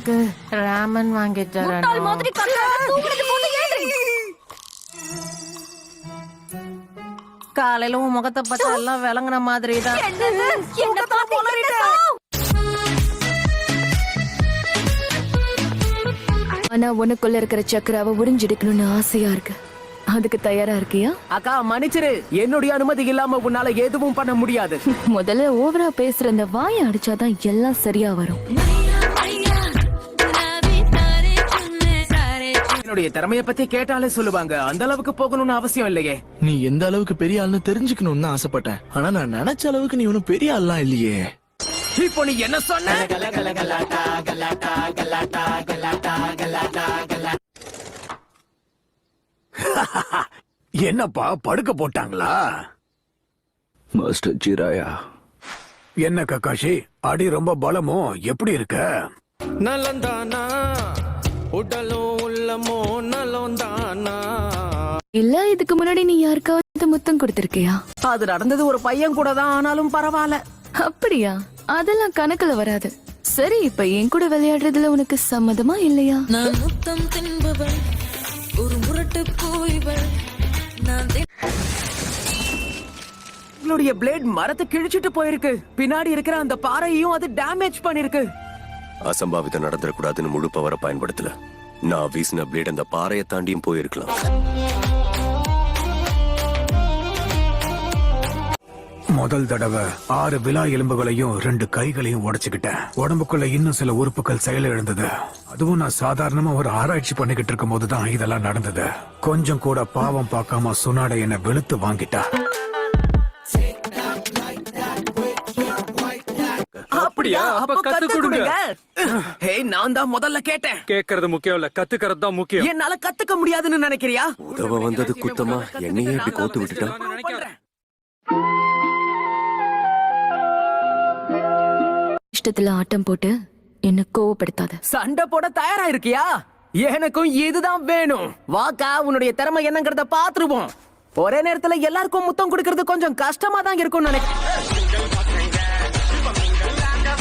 எனக்கு ராமன் வாங்கி முட்டாள் மாதிரி கத்தாத, தூங்குறது போட்டு ஏறு. காலையில உன் முகத்தை பார்த்தா எல்லாம் விளங்குன மாதிரி தான். என்னது? என்ன தான் உளறிட்ட? ஆனா உனக்குள்ள இருக்கிற சக்கராவை உறிஞ்செடுக்கணும்னு ஆசையா இருக்கு. அதுக்கு தயாரா இருக்கியா? அக்கா மன்னிச்சிரு, என்னுடைய அனுமதி இல்லாம உன்னால எதுவும் பண்ண முடியாது. முதல்ல ஓவரா பேசுற இந்த வாயை அடிச்சாதான் எல்லாம் சரியா வரும். என்னுடைய திறமைய பத்தி கேட்டாலே சொல்லுவாங்க. அந்த அளவுக்கு போகணும்னு அவசியம் இல்லையே. நீ எந்த அளவுக்கு பெரிய ஆள்னு தெரிஞ்சுக்கணும்னு ஆசைப்பட்டேன். ஆனா நான் நினைச்ச அளவுக்கு நீ ஒன்னும் பெரிய ஆள்லாம் இல்லையே. இப்போ நீ என்ன சொன்ன? என்னப்பா படுக்க போட்டாங்களா? மாஸ்டர் ஜீராயா, என்ன கக்காஷி, அடி ரொம்ப பலமோ? எப்படி இருக்க? நலந்தானா உடலும் உள்ளமோ நலந்தானா. இல்ல இதுக்கு முன்னாடி நீ யாருக்காவது முத்தம் கொடுத்திருக்கியா? அது நடந்தது ஒரு பையன் கூட தான், ஆனாலும் பரவாயில்ல. அப்படியா? அதெல்லாம் கணக்குல வராது. சரி, இப்ப என் கூட விளையாடுறதுல உனக்கு சம்மதமா இல்லையா? நான் முத்தம் தின்பவள், ஒரு முரட்டு பூய்வள். உங்களுடைய பிளேட் மரத்தை கிழிச்சிட்டு போயிருக்கு. பின்னாடி இருக்கிற அந்த பாறையையும் அது டேமேஜ் பண்ணிருக்கு. அசம்பாவிதம் நடந்துடக்கூடாதுன்னு முழு பவரை பயன்படுத்தல. நான் வீசின பிளேட் அந்த பாறையை தாண்டியும் போயிருக்கலாம். முதல் தடவை 6 விலா எலும்புகளையும் 2 கைகளையும் உடைச்சுக்கிட்டேன். உடம்புக்குள்ள இன்னும் சில உறுப்புகள் செயல் இழந்தது. அதுவும் நான் சாதாரணமா ஒரு ஆராய்ச்சி பண்ணிக்கிட்டு இருக்கும் போதுதான் இதெல்லாம் நடந்தது. கொஞ்சம் கூட பாவம் பார்க்காம சுனாட என்ன வெளுத்து வாங்கிட்டா. அப்படியா? அப்ப கத்து கொடுங்க. ஹேய், நான் தான் முதல்ல கேட்டேன். கேக்குறது முக்கியம் இல்ல, கத்துக்கிறது தான் முக்கியம். என்னால கத்துக்க முடியாதுன்னு நினைக்கிறியா? உதவ வந்தது குத்தமா, என்னையே இப்படி கோத்து விட்டுட்டா. இஷ்டத்துல ஆட்டம் போட்டு என்ன கோவப்படுத்தாத. சண்டை போட தயாரா இருக்கியா? எனக்கும் இதுதான் வேணும். வாக்கா, உன்னுடைய திறமை என்னங்கறத பாத்துருவோம். ஒரே நேரத்துல எல்லாருக்கும் முத்தம் கொடுக்கறது கொஞ்சம் கஷ்டமா தான் இருக்கும்னு நினைக்கிறேன்.